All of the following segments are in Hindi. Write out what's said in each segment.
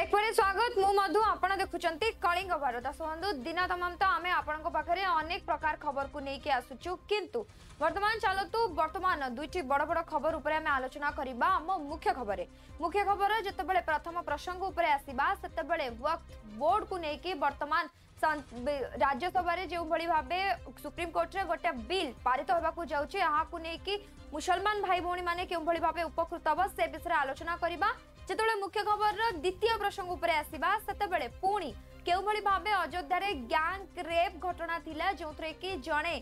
ब्रेक पर स्वागत मु मधु आपण देखुचंती कलिंग भारत बंधु दिन तमाम तो आमे आपण पाखे अनेक प्रकार खबर को लेकिन आसुचु किंतु वर्तमान चलतु वर्तमान दुईटी बड़ बड़ खबर उपरे आमे आलोचना करिबा हम मुख्य खबर जतबेले प्रथम प्रसंग उपरे आसीबा सेतबेले वक्फ बोर्ड को लेकिन वर्तमान राज्यसभा जो भाव सुप्रीम कोर्ट रे गोटे बिल पारित होगा जाउछि यहाँ को लेकिन मुसलमान भाई भौणी माने क्यों भली भाव उपकृत हम से विषय आलोचना करिबा जेतबेले मुख्य खबर द्वितीय प्रसंग उपरे आसीबा सेतबेले पुणी केउ भली भाबे अयोध्या रे गैंग रेप घटना थिला जोथरे कि जणे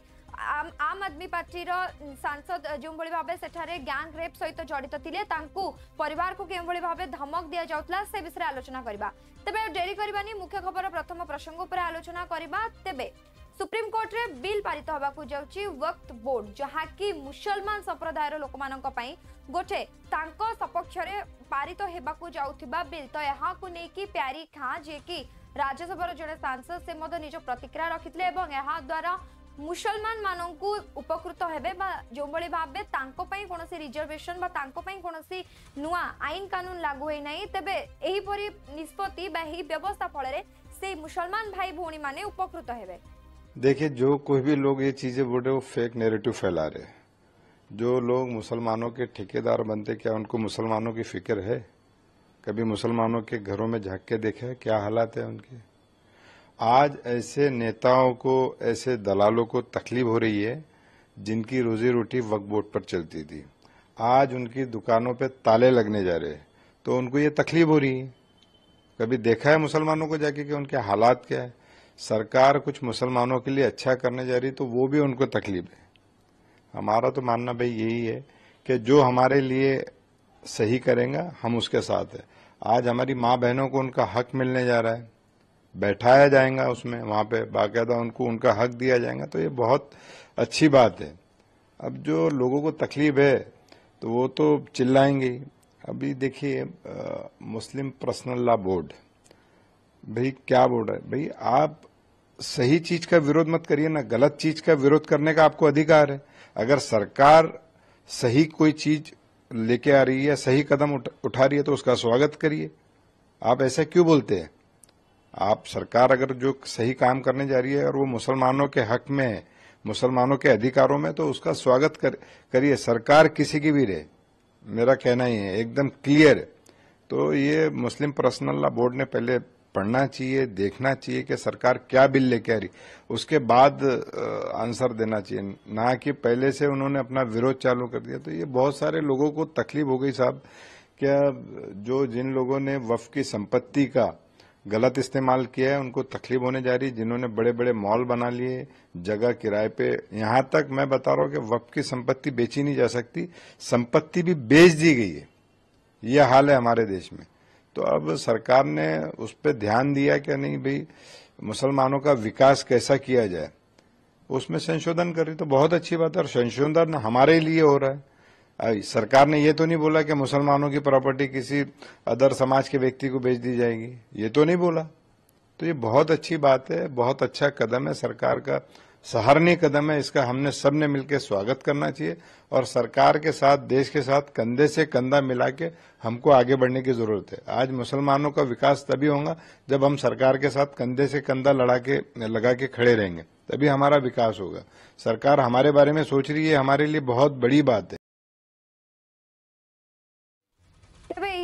आम आदमी पार्टी रो सांसद जो भली भाबे सेठारे गैंग रेप सहित जड़ित थिले तांकू परिवार को केउ भली भाबे धमक दिया जाउतला से विषय आलोचना करिबा तबे डेरी करबानी मुख्य खबर प्रथम प्रसंग उपरे आलोचना करिबा तेबे सुप्रीम कोर्ट रे बिल पारित होबाकू जाउची वक्फ बोर्ड जहा कि मुसलमान संप्रदायर लोकमानक पई गोटे तांको सपक्ष रे पारित हेबाकू जाउथिबा बिल तो यहा को नै कि प्यारी खां जे कि राज्यसभा जड़े सांसद से मद निज प्रतिक्रिया रखितले एवं यहा द्वारा मुसलमान माननकू उपकृत हेबे बा जो बळी भाबे तांको पई कोनोसी रिजर्वेशन बा तांको पई कोनोसी नुआ आईन कानून लागू होई नै तबे एही परी निष्पत्ति बा एही व्यवस्था फलरे से मुसलमान भाई भौणी माने उपकृत हेबे। देखिए, जो कोई भी लोग ये चीजें बोल रहे वो फेक नैरेटिव फैला रहे। जो लोग मुसलमानों के ठेकेदार बनते, क्या उनको मुसलमानों की फिक्र है? कभी मुसलमानों के घरों में झांक के देखे क्या हालात है उनके? आज ऐसे नेताओं को, ऐसे दलालों को तकलीफ हो रही है जिनकी रोजी रोटी वक्फ बोर्ड पर चलती थी। आज उनकी दुकानों पे ताले लगने जा रहे हैं तो उनको ये तकलीफ हो रही है। कभी देखा है मुसलमानों को जाके कि उनके हालात क्या है? सरकार कुछ मुसलमानों के लिए अच्छा करने जा रही तो वो भी उनको तकलीफ है। हमारा तो मानना भाई यही है कि जो हमारे लिए सही करेंगे हम उसके साथ है। आज हमारी माँ बहनों को उनका हक मिलने जा रहा है, बैठाया जाएगा उसमें, वहां पे बाकायदा उनको उनका हक दिया जाएगा, तो ये बहुत अच्छी बात है। अब जो लोगों को तकलीफ है तो वो तो चिल्लाएंगे। अभी देखिए, मुस्लिम पर्सनल लॉ बोर्ड भाई क्या बोल रहा है? भाई आप सही चीज का विरोध मत करिए ना, गलत चीज का विरोध करने का आपको अधिकार है। अगर सरकार सही कोई चीज लेके आ रही है, सही कदम उठा रही है तो उसका स्वागत करिए। आप ऐसा क्यों बोलते हैं? आप सरकार अगर जो सही काम करने जा रही है और वो मुसलमानों के हक में है, मुसलमानों के अधिकारों में, तो उसका स्वागत करिए। सरकार किसी की भी रहे, मेरा कहना ही है, एकदम क्लियर है। तो ये मुस्लिम पर्सनल लॉ बोर्ड ने पहले पढ़ना चाहिए, देखना चाहिए कि सरकार क्या बिल लेके आ रही, उसके बाद आंसर देना चाहिए, ना कि पहले से उन्होंने अपना विरोध चालू कर दिया। तो ये बहुत सारे लोगों को तकलीफ हो गई साहब। क्या जो जिन लोगों ने वक्फ की संपत्ति का गलत इस्तेमाल किया है उनको तकलीफ होने जा रही, जिन्होंने बड़े बड़े मॉल बना लिए, जगह किराए पे, यहां तक मैं बता रहा हूं कि वक्फ की संपत्ति बेची नहीं जा सकती, संपत्ति भी बेच दी गई है। यह हाल है हमारे देश में। तो अब सरकार ने उस पर ध्यान दिया कि नहीं भाई मुसलमानों का विकास कैसा किया जाए, उसमें संशोधन कर रही, तो बहुत अच्छी बात है। और संशोधन हमारे लिए हो रहा है। सरकार ने ये तो नहीं बोला कि मुसलमानों की प्रॉपर्टी किसी अदर समाज के व्यक्ति को बेच दी जाएगी, ये तो नहीं बोला। तो ये बहुत अच्छी बात है, बहुत अच्छा कदम है, सरकार का सराहनीय कदम है। इसका हमने सबने मिलकर स्वागत करना चाहिए और सरकार के साथ, देश के साथ कंधे से कंधा मिला के हमको आगे बढ़ने की जरूरत है। आज मुसलमानों का विकास तभी होगा जब हम सरकार के साथ कंधे से कंधा लगा के खड़े रहेंगे, तभी हमारा विकास होगा। सरकार हमारे बारे में सोच रही है, हमारे लिए बहुत बड़ी बात है।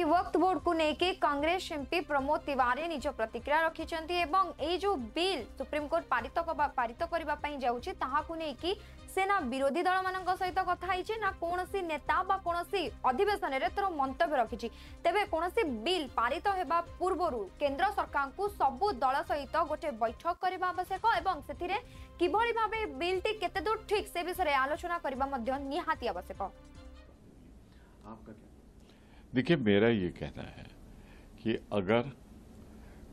वक्फ बोर्ड को लेके कांग्रेस एमपी प्रमोद तिवारी निज प्रतिक्रिया रखिछंती एवं ए जो बिल सुप्रीम कोर्ट पारित करबा पई जाउची ताहा को लेकी सेना विरोधी दल मानक सहित कथा हिचे ना कोनोसी नेता बा कोनोसी अधिवेशन रे तोर मंतव्य रखिछि। तेबे कोनोसी बिल पारित हेबा पूर्वरु केंद्र सरकार को सबु दल सहित गोटे बैठक करबा आवश्यक एवं सेथिरे किभଳି भाबे बिलटी केते दूर ठीक से विषय आलोचना करबा मध्ये निहाती आवश्यक। आपका देखिए, मेरा ये कहना है कि अगर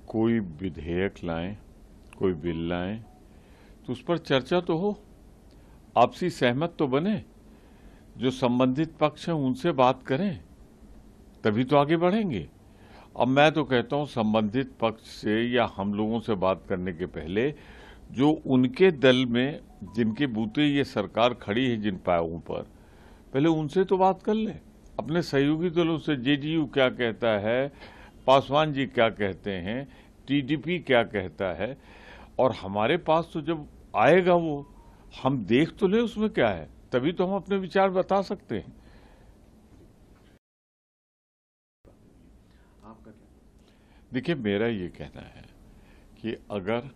कोई विधेयक लाएं, कोई बिल लाएं, तो उस पर चर्चा तो हो, आपसी सहमत तो बने, जो संबंधित पक्ष हैं उनसे बात करें, तभी तो आगे बढ़ेंगे। अब मैं तो कहता हूं संबंधित पक्ष से या हम लोगों से बात करने के पहले जो उनके दल में जिनके बूते ये सरकार खड़ी है, जिन पायों पर, पहले उनसे तो बात कर लें। अपने सहयोगी दलों से जेडीयू क्या कहता है, पासवान जी क्या कहते हैं, टीडीपी क्या कहता है, और हमारे पास तो जब आएगा वो हम देख तो ले उसमें क्या है, तभी तो हम अपने विचार बता सकते हैं। आपका क्या? देखिए, मेरा ये कहना है कि अगर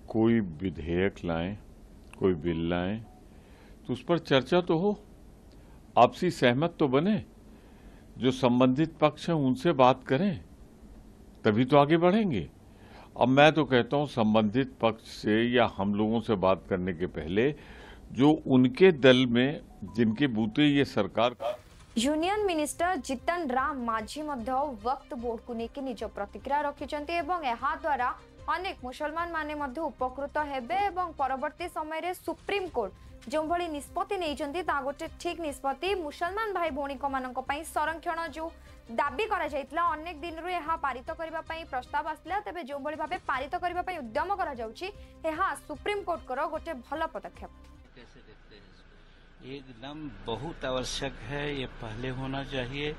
कोई विधेयक लाएं, कोई बिल लाएं, तो उस पर चर्चा तो हो, आपसी सहमत तो बने, जो संबंधित पक्ष हैं उनसे बात करें, तभी तो आगे बढ़ेंगे। अब मैं तो कहता हूं संबंधित पक्ष से या हम लोगों से बात करने के पहले जो उनके दल में जिनके बूते ये सरकार यूनियन मिनिस्टर जितन राम माझी मध्य वक्त बोर्ड को लेकिन निज प्रतिक्रिया रखिछन्ती एवं एहा द्वारा अनेक मुसलमान माने मध्य उपकृत हेबे एवं परवर्ती समय रे सुप्रीम कोर्ट जो भली निष्पत्ति नहीं ता गोटे ठीक निष्पत्ति मुसलमान भाई भौणी मानक पई संरक्षण जो दाबी करा जायतला अनेक दिन रो एहा पारित करबा पई प्रस्ताव आसला तबे जो भली भाबे पारित करबा पई उद्यम करा जाउची एहा सुप्रीम कोर्ट करो गोटे भलो पदक्षेप। कैसे देखते हैं इसको? एकदम बहुत आवश्यक है, ये पहले होना चाहिए।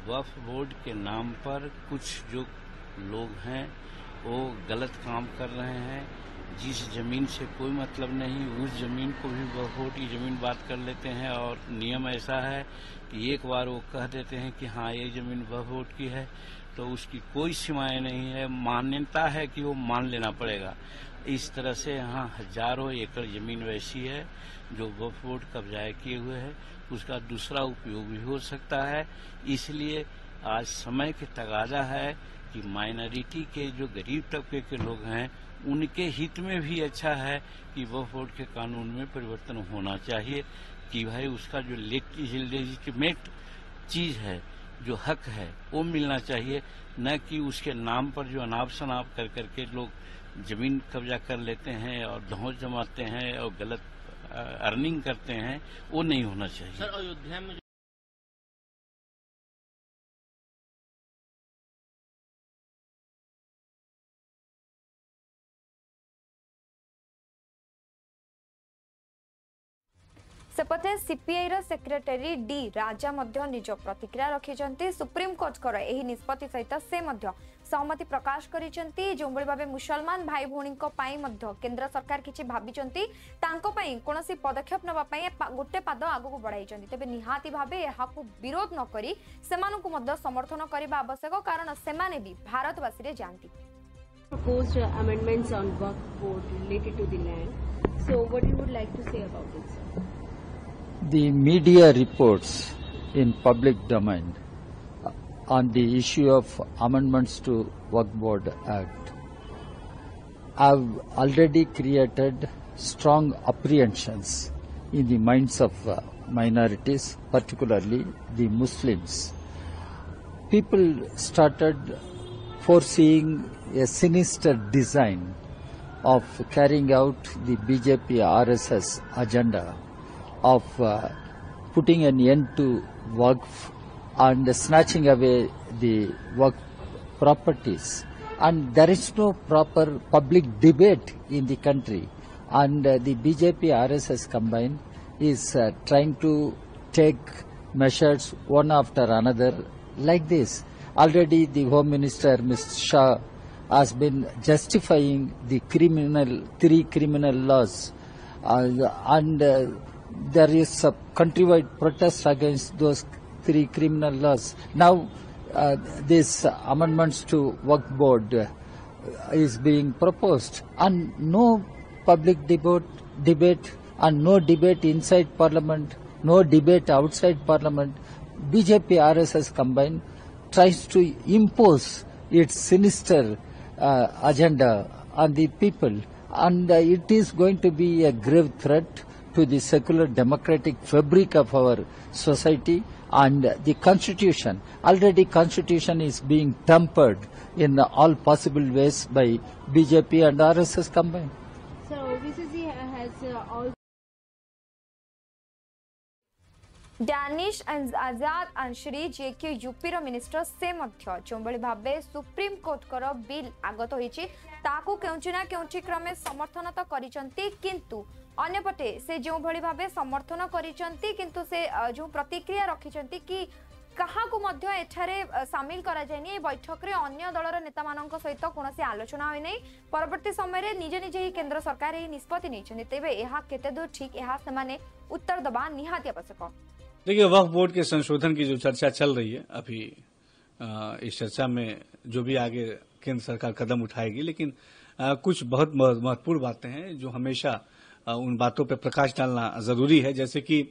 वक्फ बोर्ड के नाम पर कुछ जो लोग हैं वो गलत काम कर रहे हैं, जिस जमीन से कोई मतलब नहीं उस जमीन को भी वक्फ बोर्ड की जमीन बात कर लेते हैं। और नियम ऐसा है कि एक बार वो कह देते हैं कि हाँ ये जमीन वक्फ बोर्ड की है तो उसकी कोई सीमाएं नहीं है, मान्यता है कि वो मान लेना पड़ेगा। इस तरह से यहाँ हजारों एकड़ जमीन वैसी है जो वक्फ बोर्ड कब्जा किए हुए है, उसका दूसरा उपयोग भी हो सकता है। इसलिए आज समय की तगाजा है कि माइनॉरिटी के जो गरीब तबके के लोग हैं उनके हित में भी अच्छा है कि वक्फ बोर्ड के कानून में परिवर्तन होना चाहिए कि भाई उसका जो लेजिटिमेट चीज है, जो हक है वो मिलना चाहिए, न कि उसके नाम पर जो अनाप शनाप कर करके लोग जमीन कब्जा कर लेते हैं और धौंस जमाते हैं और गलत अर्निंग करते हैं, वो नहीं होना चाहिए। सर अयोध्या में सेपटे सीपीआई रो सेक्रेटरी डी राजा मध्य निज प्रतिक्रिया रखिछन्ती। सुप्रीम कोर्ट कर एही निष्पत्ति सहित से मध्य सहमति प्रकाश करिछन्ती। जो बळी भाबे मुसलमान भाई भौणी को पाई मध्य केंद्र सरकार किछि भाबिछन्ती तांको पई कोनोसी पदक्षेप नबा पई गोटे पाद आगु बढ़ाइछन्ती। तबे निहाती भाबे एहाकु विरोध न करी सेमानकु मध्य समर्थन करिबा आवश्यक, कारण सेमाने भी भारतवासी रे जानती। Proposed amendments on Waqf Board related to the land. So, what you would like to say about it, sir? The media reports in public domain on the issue of amendments to Waqf Board Act have already created strong apprehensions in the minds of minorities, particularly the Muslims. People started foreseeing a sinister design of carrying out the BJP RSS agenda of putting an end to Waqf and snatching away the Waqf properties. And there is no proper public debate in the country. And the BJP RSS combine is trying to take measures one after another like this. Already the Home Minister, Mr. Shah, has been justifying the three criminal laws, and there is a countrywide protest against those three criminal laws. Now, these amendments to Waqf Board is being proposed, and no public debate, and no debate inside Parliament, no debate outside Parliament. BJP RSS combined tries to impose its sinister agenda on the people, and it is going to be a grave threat to the secular democratic fabric of our society and the constitution. Already constitution is being tampered in all possible ways by BJP and RSS combined. So, OBCC has also Danish Azad Ansari जे के यूपी रो मिनिस्टर से मध्य जो भाबे सुप्रीम कोर्ट कर बिल आगत होईची ताकू केउची ना केउची क्रमे समर्थन तो करिसंती, किंतु अन्यपटे से जो भली भाबे समर्थन करिसंती किंतु से जो प्रतिक्रिया रखिसंती कि काहाकू मध्य एठारे सामिल करा जायनी ए बैठक रे अन्य दलर नेता मानक सहित कोनोसी आलोचना होई नै परवर्ती समय रे निजे निजे ही केंद्र सरकार ही निष्पत्ति नै तेबे एहा केते दूर ठीक एहा समाने उत्तर दबा निहाती आवश्यक। देखिए वक्फ बोर्ड के संशोधन की जो चर्चा चल रही है अभी इस चर्चा में जो भी आगे केंद्र सरकार कदम उठाएगी, लेकिन कुछ बहुत महत्वपूर्ण बातें हैं जो हमेशा उन बातों पर प्रकाश डालना जरूरी है। जैसे कि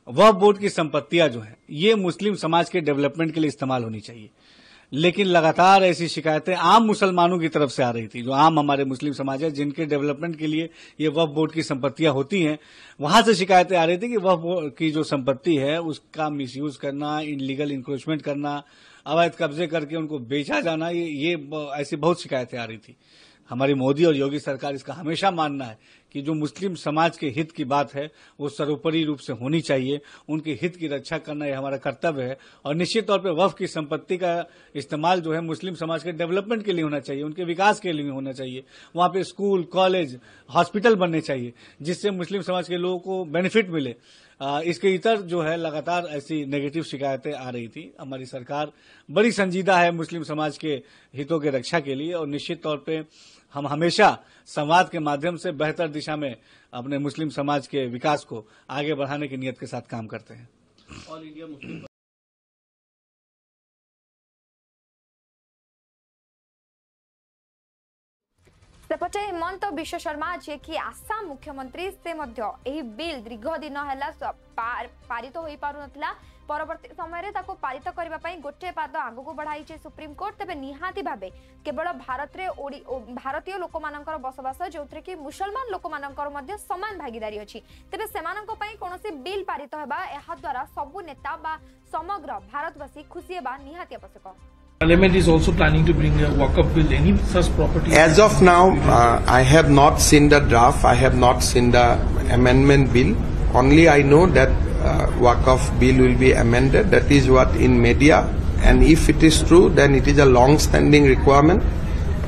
वक्फ बोर्ड की संपत्तियां जो है ये मुस्लिम समाज के डेवलपमेंट के लिए इस्तेमाल होनी चाहिए, लेकिन लगातार ऐसी शिकायतें आम मुसलमानों की तरफ से आ रही थी, जो आम हमारे मुस्लिम समाज है जिनके डेवलपमेंट के लिए ये वक्फ बोर्ड की संपत्तियां होती हैं, वहां से शिकायतें आ रही थी कि वक्फ बोर्ड की जो संपत्ति है उसका मिसयूज करना, इनलीगल इंक्रोचमेंट करना, अवैध कब्जे करके उनको बेचा जाना, ये ऐसी बहुत शिकायतें आ रही थी। हमारी मोदी और योगी सरकार इसका हमेशा मानना है कि जो मुस्लिम समाज के हित की बात है वो सर्वोपरि रूप से होनी चाहिए, उनके हित की रक्षा करना ये हमारा कर्तव्य है। और निश्चित तौर पर वक्फ की संपत्ति का इस्तेमाल जो है मुस्लिम समाज के डेवलपमेंट के लिए होना चाहिए, उनके विकास के लिए होना चाहिए। वहां पे स्कूल, कॉलेज, हॉस्पिटल बनने चाहिए जिससे मुस्लिम समाज के लोगों को बेनिफिट मिले। इसके इतर जो है लगातार ऐसी नेगेटिव शिकायतें आ रही थी। हमारी सरकार बड़ी संजीदा है मुस्लिम समाज के हितों की रक्षा के लिए और निश्चित तौर पे हम हमेशा संवाद के माध्यम से बेहतर दिशा में अपने मुस्लिम समाज के विकास को आगे बढ़ाने की नियत के साथ काम करते हैं। ऑल इंडिया मुस्लिम सेपटे हेमंत विश्व शर्मा जे कि आसाम मुख्यमंत्री से मध्य एही बिल दीर्घ दिन हैला पारित होई पारु नथिला, परवर्ती समय रे ताको पारित करबा पई गोटे पाद आगु बढ़ाई सुप्रीम कोर्ट। तबे निहाती भाबे केवल भारत रे भारतीय लोक मानकर बसवास जोथरे कि मुसलमान लोक मानकर मध्य समान भागीदारी अछि, तबे सेमानक पई कोनोसी बिल पारित हेबा एहा द्वारा सबु नेता बा समग्र भारतवासी खुशी हेबा निहाती आवश्यक। Parliament is also planning to bring a Waqf bill. Any such property? As of now, I have not seen the draft. I have not seen the amendment bill. Only I know that Waqf bill will be amended. That is what in media. And if it is true, then it is a long-standing requirement.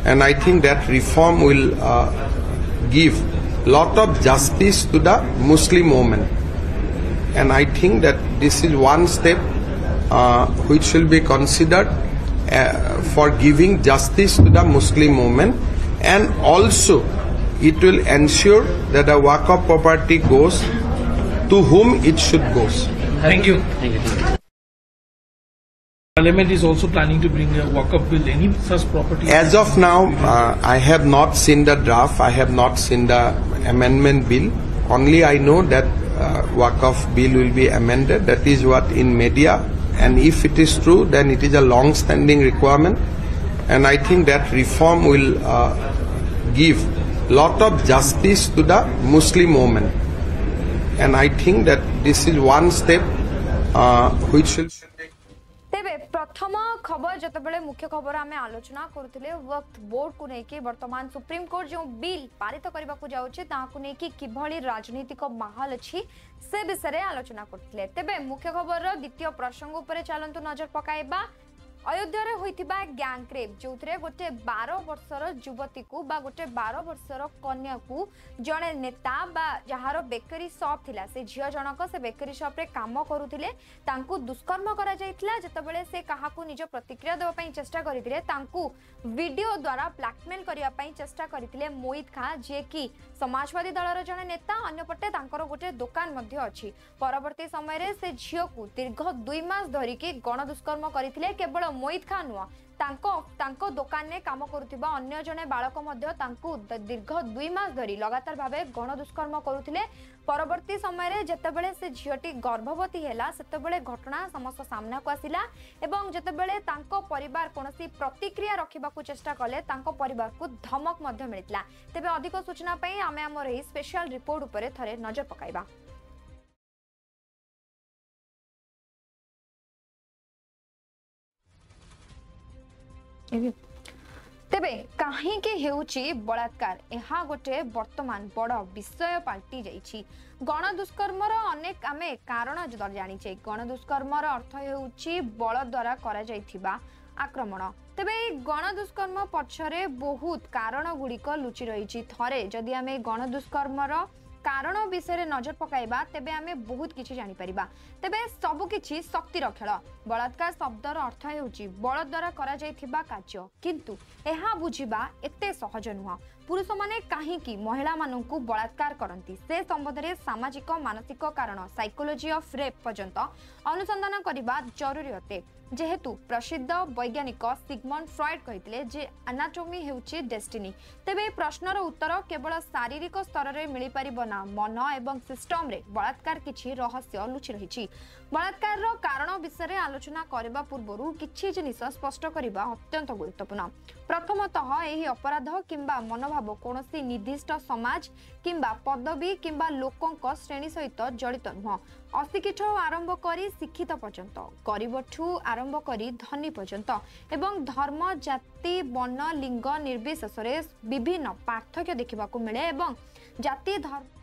And I think that reform will give lot of justice to the Muslim women. And I think that this is one step which will be considered for giving justice to the Muslim women, and also it will ensure that the Waqf property goes to whom it should go. Thank you. Parliament is also planning to bring a Waqf bill. Any such property? As of now, I have not seen the draft. I have not seen the amendment bill. Only I know that Waqf bill will be amended. That is what in media. And if it is true, then it is a long-standing requirement. And I think that reform will give lot of justice to the Muslim women. And I think that this is one step which will... तेबे प्रथम खबर जतबेले मुख्य खबर आमे आलोचना करूथिले वक्फ बोर्ड को नेकी वर्तमान सुप्रीम कोर्ट जो बिल पारित करबा को जाउछि ताकू नेकी किभଳି राजनीतिक माहौल अछि से विषय रे आलोचना करथिले। तेबे मुख्य खबर रो द्वितीय प्रसंग ऊपर चलंतु नजर पकाइबा। अयोध्या रे होइथिबा गैंग रेप जोथरे गोटे 12 वर्षर युवती को बा गोटे 12 वर्षर कन्या को जणे नेता बा जहार बेकरी शॉप थिला से झियो जनक से बेकरी शॉप रे काम करूथिले तांकू दुष्कर्म करा जायथिला। जतबेले से काहाकू निज प्रतिक्रिया देबा पई चेष्टा करिथिले तांकू वीडियो द्वारा ब्लैकमेल करिया पई चेष्टा करिथिले मोहित खां जे कि समाजवादी दलर जणे नेता, अन्यपटे तांकर गोटे दुकान मध्य अछि। परवर्ती समय रे से झियो को दीर्घ 2 मास धरि के गण दुष्कर्म करिथिले। केवल मोहित खां नुआ तांको दुकान ने काम करुथिबा अन्य जने बालक मध्य तांकू दीर्घ 2 मास धरि लगातार भाबे गण दुष्कर्म करुथिले। परवर्ती समय रे जेतेबेले से झियोटी गर्भवती हैला सेतेबेले घटना समस्त सामना को आसिला एवं जेतेबेले तांको परिवार कोनोसी प्रतिक्रिया रखिबा को चेष्टा कले तांको परिवार को धमक मध्य मिलितला। तेबे अधिक सूचना पई आमे हमर एही स्पेशल रिपोर्ट उपरे थरे नजर पकाइबा। तेबे काहींके हेउची बलात्कार एहा गोटे वर्तमान बड़ विषय पाल्टी जाइछि। गण दुष्कर्मर अनेक आमे कारण जानिछे। गण दुष्कर्मर अर्थ हेउची बल द्वारा करा जाइथिबा आक्रमण। तेबे गण दुष्कर्म पछरे बहुत कारण गुड़िक लुचि रही। थरे जदि आमे गण दुष्कर्मर कारण विषय नजर पकाइबा तेबे आमे बहुत किछि जानि परिबा। तेबे सब किछि शक्तिर खेल। बलात्कार शब्दर अर्थ हेउची बल द्वारा करा जाइथिबा कार्य, किंतु एहा बुझिबा एते सहज नुह। पुरुष माने काहेकि महिला माननकु बलात्कार करंती से संबंध में सामाजिक मानसिक कारण साइकोलॉजी ऑफ रेप पर्यंत अनुसंधान करबा जरूरी होते। जेहेतु प्रसिद्ध वैज्ञानिक सिगमंड फ्रॉइड कहितले जे एनाटॉमी हेउची डेस्टिनी। तेबे प्रश्नर उत्तर केवल शारीरिक स्तर रे मिली परिबो ना, मन एवं सिस्टम रे बलात्कार किछि रहस्य लुचि रहिछि। बलात्कार रो कारण विषय आलोचना करबा पूर्वरु किछि जिनिस स्पष्ट करबा अत्यंत गुरुत्वपूर्ण। प्रथमतः एही अपराध किंबा मनोभाव कोनोसी निर्दिष्ट समाज किंबा पदवी किंबा लोकंक श्रेणी सहित जड़ित नुह। अशिक्षित आरंभ करी शिक्षित पर्यंत, गरीबठू आरंभ करी धनी पर्यंत एवं धर्म जाति वर्ण लिंग निर्विशेष रे विभिन्न पार्थक्य देखा मिले एवं जाति धर्म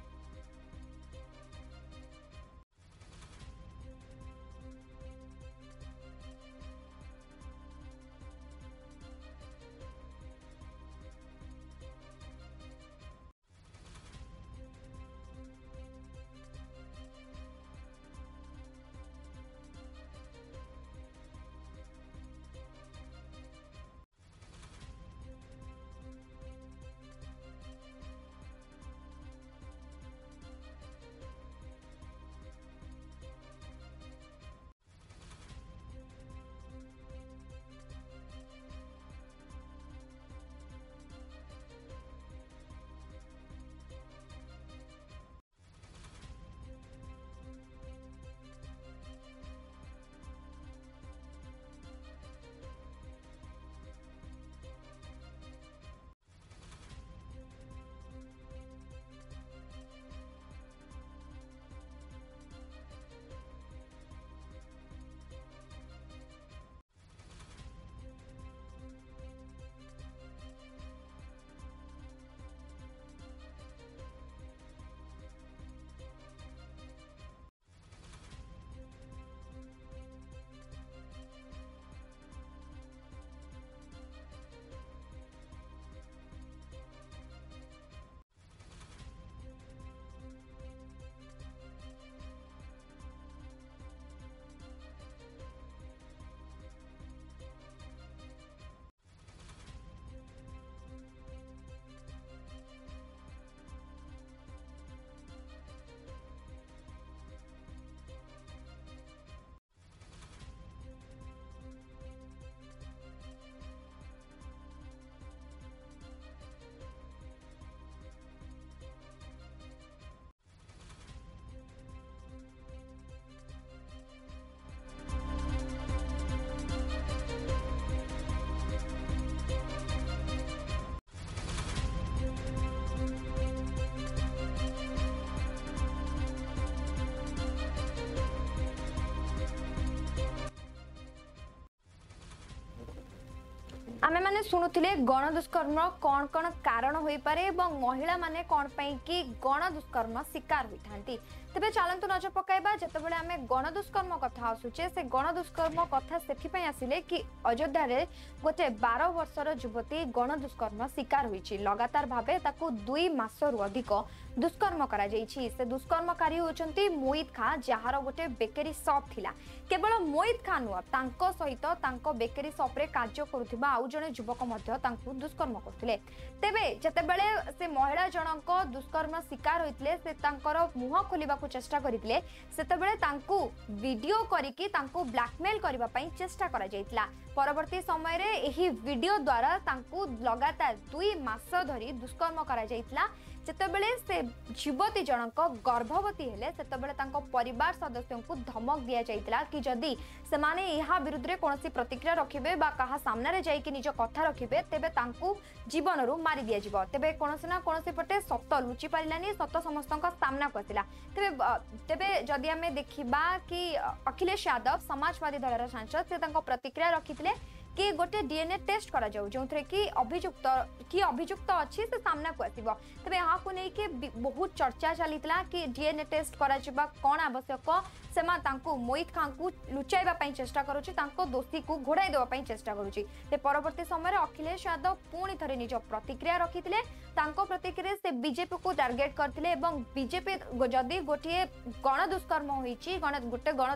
आमे माने शुणुथिले गण दुष्कर्म कौन कौन कारण होई पारे एवं महिला माने कौन पई कि गण दुष्कर्म शिकार होइथांती। तेबे चलंतु नजर पकाइबा जेतेबेले आमे गण दुष्कर्म कथा आसुचे से गण दुष्कर्म कथा सेथि पई आसिले कि अयोध्या रे गोटे 12 वर्षर युवती गण दुष्कर्म शिकार होईची। लगातार भाबे ताकू 2 मासरु अधिक दुष्कर्म करा जाईची। से दुष्कर्मकारी होचंती मोहित खां, जहार गोटे बेकरी शॉप थिला। केवल मोहित खां नुह, तांको सहित तांको बेकरी शॉप रे कार्य करुथिबा आउ जने युवक मध्य तांकू दुष्कर्म करथिले। तेबे जेतेबेले से महिला जनक दुष्कर्म शिकार होइतले से तांकर मुह खोलिबा चेष्टा करथिले, सेतेबेले तांकू वीडियो करिकि तांकू ब्लैकमेल करबा पई चेष्टा करा जायतिला। परवर्ती समय रे एही वीडियो द्वारा तांकू लगातार 2 मास धरी दुष्कर्म करा जायतिला। जेतेबेले से युवती जनक गर्भवती हेले सेतेबेले तांको परिवार सदस्यों को धमक दिया जायतिला कि जदि से माने एहा विरुद्ध रे कोनोसी प्रतिक्रिया रखिबे बा कहा सामने रे जाई कि निज कथा रखिबे तेबे तांकू जीवन रु मारी दिया जिवो। तेबे कोनोसी ना कोनोसी पटे सत्य लुचि पारिलानी, सत्य समस्तक सामना करतिला। तेबे जदि हमें देखिबा कि अखिलेश यादव समाजवादी दलर सांसद से तांको प्रतिक्रिया रखिथिले कि गोटे डीएनए टेस्ट करा जाऊ जो कि अभियुक्त अच्छी से सामना को आसीबो तबे यहाँ को नहीं कि बहुत चर्चा चलीतला कि डीएनए टेस्ट करा जिबा कोन आवश्यक सेमा तांको मोहित खान को लुचाइबा पई चेष्टा करूची तांको दोषी को घोड़ाई देबा पई चेष्टा करूची ते परवर्ती समय रे अखिलेश यादव पुणी थरे निज प्रतिक्रिया रखिथिले तांको प्रतिक्रिया से बीजेपी को टार्गेट करथिले एवं बीजेपी जदि गोटे गण दुष्कर्म होईची गोटे गण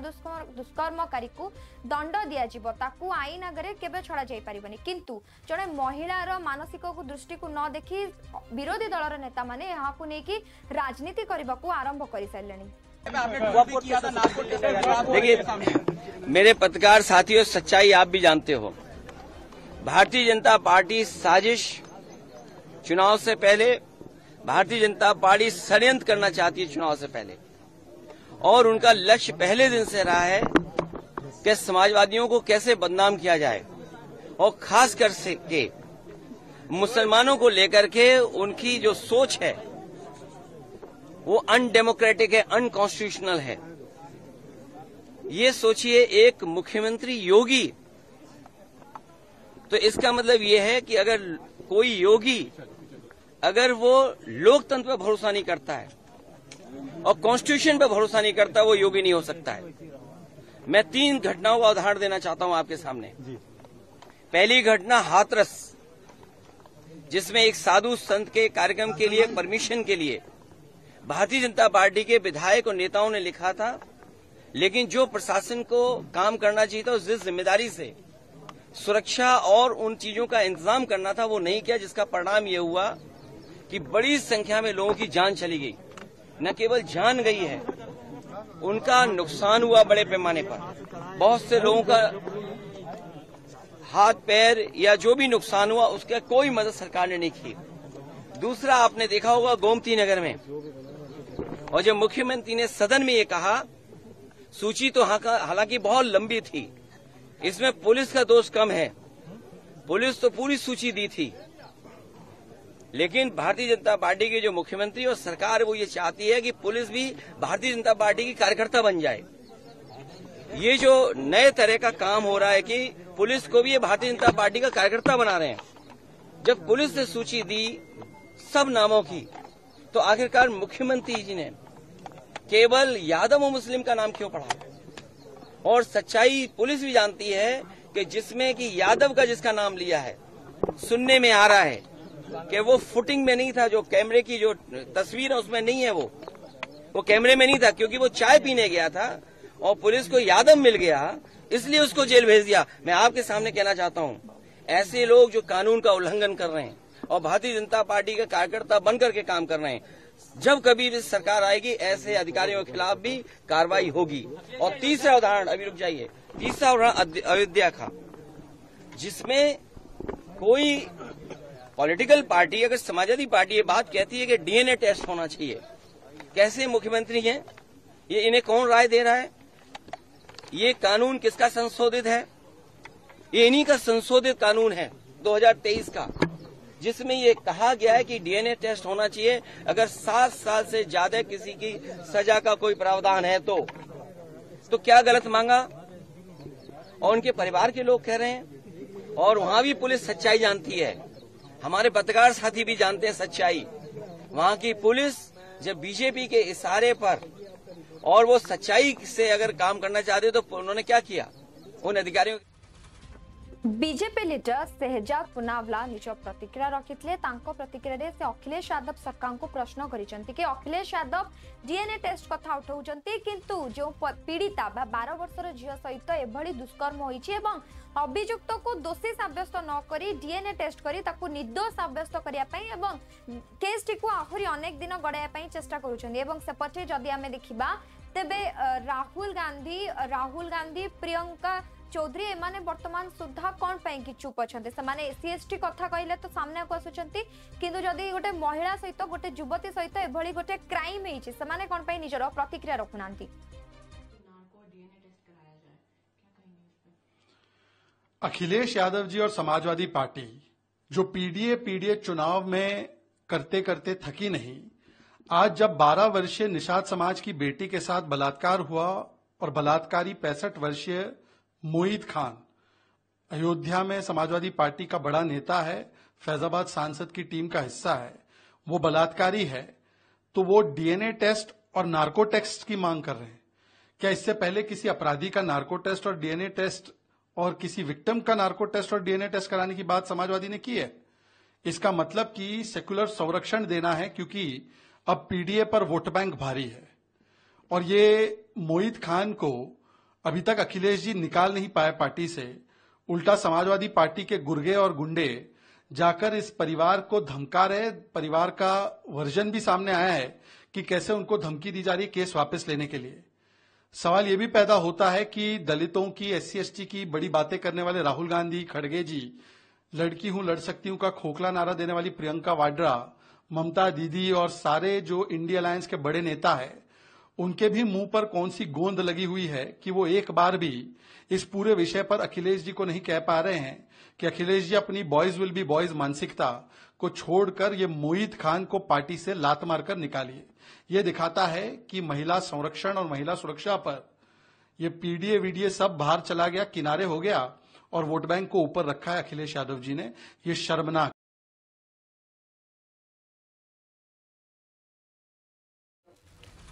दुष्कर्मकारी को दंड दिया जिवो ताकू आईन आगे केबे छड़ा जाई परिबनी किंतु जने महिलार मानसिक को दृष्टि को न देखि विरोधी दलर नेता माने यहाँ को नहीं कि राजनीति करने को आरंभ कर सारे। देखिए मेरे पत्रकार साथियों, सच्चाई आप भी जानते हो। भारतीय जनता पार्टी साजिश चुनाव से पहले, भारतीय जनता पार्टी षड्यंत्र करना चाहती है चुनाव से पहले, और उनका लक्ष्य पहले दिन से रहा है कि समाजवादियों को कैसे बदनाम किया जाए और खास कर के मुसलमानों को लेकर के उनकी जो सोच है वो अनडेमोक्रेटिक है, अनकॉन्स्टिट्यूशनल है। ये सोचिए एक मुख्यमंत्री योगी, तो इसका मतलब ये है कि अगर कोई योगी अगर वो लोकतंत्र पर भरोसा नहीं करता है और कॉन्स्टिट्यूशन पर भरोसा नहीं करता, वो योगी नहीं हो सकता है। मैं 3 घटनाओं का उदाहरण देना चाहता हूं आपके सामने। पहली घटना हाथरस, जिसमें एक साधु संत के कार्यक्रम के लिए परमिशन के लिए भारतीय जनता पार्टी के विधायक और नेताओं ने लिखा था, लेकिन जो प्रशासन को काम करना चाहिए था, जिस जिम्मेदारी से सुरक्षा और उन चीजों का इंतजाम करना था, वो नहीं किया, जिसका परिणाम ये हुआ कि बड़ी संख्या में लोगों की जान चली गई। न केवल जान गई है, उनका नुकसान हुआ बड़े पैमाने पर। बहुत से लोगों का हाथ पैर या जो भी नुकसान हुआ, उसका कोई मदद सरकार ने नहीं की। दूसरा, आपने देखा होगा गोमती नगर में, और जब मुख्यमंत्री ने सदन में ये कहा, सूची तो हालांकि बहुत लंबी थी, इसमें पुलिस का दोष कम है, पुलिस तो पूरी सूची दी थी, लेकिन भारतीय जनता पार्टी के जो मुख्यमंत्री और सरकार वो ये चाहती है कि पुलिस भी भारतीय जनता पार्टी की कार्यकर्ता बन जाए। ये जो नए तरह का काम हो रहा है कि पुलिस को भी ये भारतीय जनता पार्टी का कार्यकर्ता बना रहे हैं। जब पुलिस ने सूची दी सब नामों की, तो आखिरकार मुख्यमंत्री जी ने केवल यादव और मुस्लिम का नाम क्यों पढ़ा? और सच्चाई पुलिस भी जानती है कि जिसमें कि यादव का जिसका नाम लिया है, सुनने में आ रहा है कि वो फुटिंग में नहीं था, जो कैमरे की जो तस्वीर है उसमें नहीं है, वो कैमरे में नहीं था, क्योंकि वो चाय पीने गया था और पुलिस को यादव मिल गया, इसलिए उसको जेल भेज दिया। मैं आपके सामने कहना चाहता हूं, ऐसे लोग जो कानून का उल्लंघन कर रहे हैं और भारतीय जनता पार्टी के कार्यकर्ता बनकर के काम कर रहे हैं, जब कभी भी सरकार आएगी, ऐसे अधिकारियों के खिलाफ भी कार्रवाई होगी। और तीसरा उदाहरण, अभी रुक जाइए, तीसरा उदाहरण अयोध्या का, जिसमें कोई पॉलिटिकल पार्टी, अगर समाजवादी पार्टी ये बात कहती है कि डीएनए टेस्ट होना चाहिए, कैसे मुख्यमंत्री हैं ये, इन्हें कौन राय दे रहा है? ये कानून किसका संशोधित है? ये इन्हीं का संशोधित कानून है 2023 का, जिसमें ये कहा गया है कि डीएनए टेस्ट होना चाहिए अगर 7 साल से ज्यादा किसी की सजा का कोई प्रावधान है तो क्या गलत मांगा? और उनके परिवार के लोग कह रहे हैं, और वहां भी पुलिस सच्चाई जानती है, हमारे पत्रकार साथी भी जानते हैं सच्चाई। वहां की पुलिस जब बीजेपी के इशारे पर और वो सच्चाई से अगर काम करना चाहते तो उन्होंने क्या किया? उन अधिकारियों बीजेपी लीडर शहजाद पुनावला निज प्रतिक्रिया रखिथिले। तांको प्रतिक्रिया रे से अखिलेश यादव सरकार को प्रश्न करिसंती कि अखिलेश यादव डीएनए टेस्ट कथा उठाउचंती, किंतु जो पीड़िता 12 वर्षर झियो सहित एभली दुष्कर्म होईछि एवं अभियुक्त को दोषी साब्यस्त न करी डीएनए टेस्ट करी ताकू निर्दोष साब्यस्त करिया पई एवं केस टी को आहुरी अनेक दिन गड़ाया पई चेष्टा करूछंती। एवं सेपटे जदि आमे देखिबा तेबे राहुल गांधी प्रियंका चौधरी एमाने वर्तमान सुधा कौन पाई कि चुप अच्छे से एससी कथा कहले तो सामने को आसुचंती, किंतु जदि गोटे महिला सहित गोटे युवती सहित एभली गोटे क्राइम होईछि समाने कौन पाई निजर प्रतिक्रिया रखुनांती? अखिलेश यादव जी और समाजवादी पार्टी जो पीडीए चुनाव में करते करते थकी नहीं, आज जब 12 वर्षीय निषाद समाज की बेटी के साथ बलात्कार हुआ और बलात्कारी 65 वर्षीय मोहित खान अयोध्या में समाजवादी पार्टी का बड़ा नेता है, फैजाबाद सांसद की टीम का हिस्सा है, वो बलात्कारी है, तो वो डीएनए टेस्ट और नार्को टेस्ट की मांग कर रहे हैं। क्या इससे पहले किसी अपराधी का नार्को टेस्ट और डीएनए टेस्ट और किसी विक्टिम का नार्को टेस्ट और डीएनए टेस्ट कराने की बात समाजवादी ने की है? इसका मतलब कि सेक्युलर संरक्षण देना है, क्योंकि अब पीडीए पर वोट बैंक भारी है। और ये मोहित खान को अभी तक अखिलेश जी निकाल नहीं पाए पार्टी से। उल्टा समाजवादी पार्टी के गुर्गे और गुंडे जाकर इस परिवार को धमका रहे। परिवार का वर्जन भी सामने आया है कि कैसे उनको धमकी दी जा रही है केस वापस लेने के लिए। सवाल ये भी पैदा होता है कि दलितों की, SC/ST की बड़ी बातें करने वाले राहुल गांधी, खड़गे जी, लड़की हूं लड़ सकती हूं का खोखला नारा देने वाली प्रियंका वाड्रा, ममता दीदी और सारे जो इंडिया अलायंस के बड़े नेता है, उनके भी मुंह पर कौन सी गोंद लगी हुई है कि वो एक बार भी इस पूरे विषय पर अखिलेश जी को नहीं कह पा रहे हैं कि अखिलेश जी अपनी बॉयज विल बी बॉयज मानसिकता को छोड़कर ये मोहित खान को पार्टी से लात मारकर निकालिए। ये दिखाता है कि महिला संरक्षण और महिला सुरक्षा पर ये पीडीए वीडीए सब बाहर चला गया, किनारे हो गया और वोट बैंक को ऊपर रखा है अखिलेश यादव जी ने। ये शर्मनाक।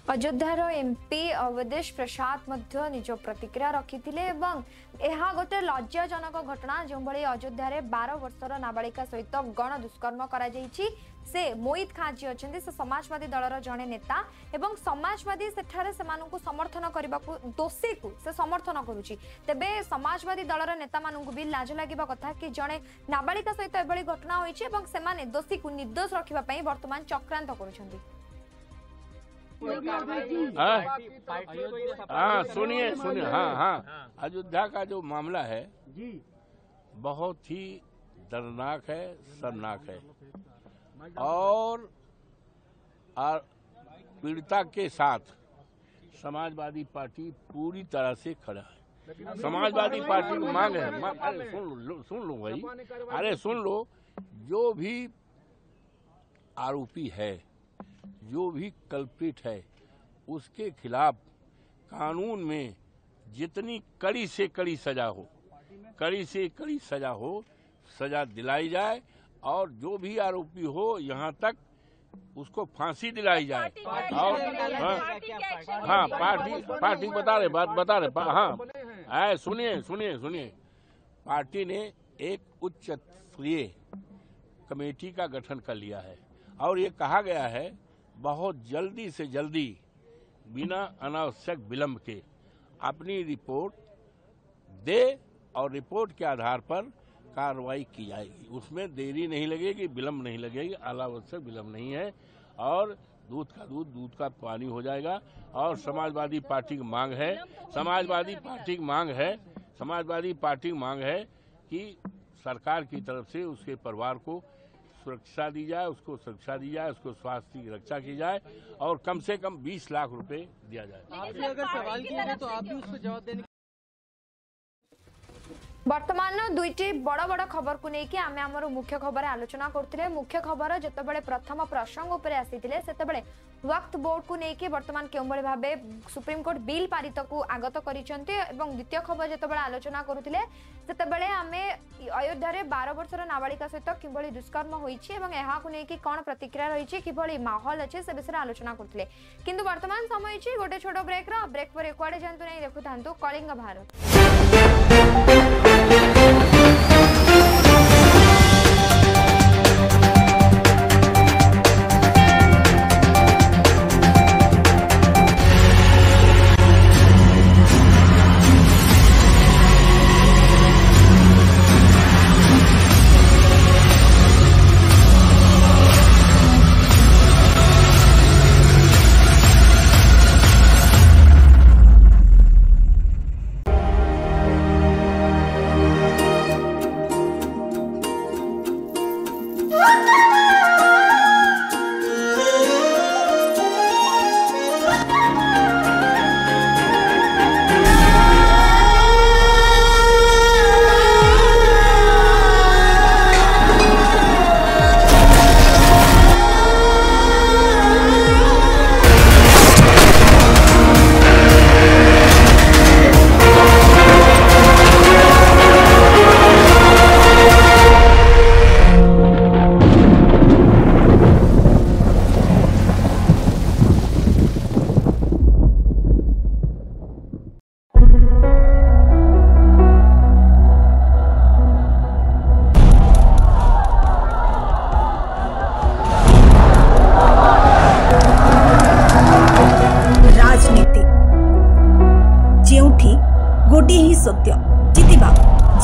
अयोध्यार एमपी अवधेश प्रसाद मध्य निज प्रतिक्रिया रखिथिले एवं एहा गोटे लज्जाजनक घटना जो भली अयोध्या रे 12 वर्षर नाबालिका सहित गण दुष्कर्म करा जायछि। से मोहित खान जी अछन्ती, से समाजवादी दलर जणे नेता एवं समाजवादी सेठारे सेमानकु समर्थन करबाकू दोषी को से समर्थन करूछि। तेबे समाजवादी दलर नेता मानकु भी लाज लागिबा कथा कि जणे नाबालिका सहित एभली घटना होइछि एवं सेमाने दोषी को निर्दोष रखिबा पई वर्तमान चक्रांत करूछन्ती। सुनिए सुनिए, हाँ, अयोध्या का जो मामला है बहुत ही दर्दनाक है, शर्मनाक है और पीड़िता के साथ समाजवादी पार्टी पूरी तरह से खड़ा है। समाजवादी पार्टी की मांग है, अरे सुन लो भाई, अरे सुन लो, जो भी आरोपी है, जो भी कल्प्रिट है, उसके खिलाफ कानून में जितनी कड़ी से कड़ी सजा हो, कड़ी से कड़ी सजा हो, सजा दिलाई जाए और जो भी आरोपी हो यहाँ तक उसको फांसी दिलाई जाए। और हाँ, पार्टी बता रहे हाँ, सुनिए, पार्टी ने एक उच्च स्तरीय कमेटी का गठन कर लिया है और ये कहा गया है बहुत जल्दी से जल्दी बिना अनावश्यक विलंब के अपनी रिपोर्ट दे और रिपोर्ट के आधार पर कार्रवाई की जाएगी। उसमें देरी नहीं लगेगी, विलंब नहीं लगेगी, अनावश्यक विलंब नहीं है और दूध का दूध, दूध का पानी हो जाएगा। और समाजवादी पार्टी की मांग है, समाजवादी पार्टी की मांग है कि सरकार की तरफ से उसके परिवार को सुरक्षा दी जाए, उसको सुरक्षा दी जाए, उसको स्वास्थ्य की रक्षा की जाए और कम से कम 20 लाख रुपए दिया जाए। आपसे अगर सवाल किया जाए तो आप भी उसको जवाब देने। वर्तमान दुईटी बड़ बड़ खबर को लेकिन आमे आमर मुख्य खबर आलोचना करथिले। मुख्य खबर जतबेले प्रथम प्रसंग उपर आसीथिले सेतबेले वक्फ बोर्ड को लेकिन वर्तमान केउबळे भाबे सुप्रीम कोर्ट बिल पारित को आगत करिसंते एवं द्वितीय खबर जतबेले आलोचना करथिले सेतबेले आमे अयोध्या रे 12 वर्षर नाबालिका सहित किभଳି दुष्कर्म होईछि एवं एहा को लेकिन कोन प्रतिक्रिया रहिछि, किभଳି माहौल अछि से विषय आलोचना करथिले। किंतु वर्तमान समय छि गोटे छोटो ब्रेक पर एकुआडे जंतु नै देखुथांतु कलिंग भारत।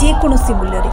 ଯେକୌଣସି ମୂଲ୍ୟରେ।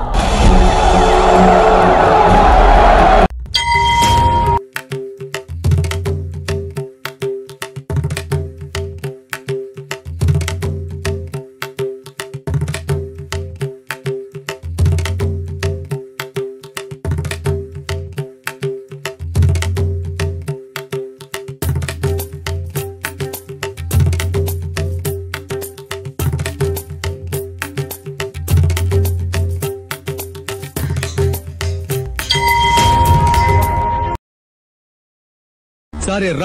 सारे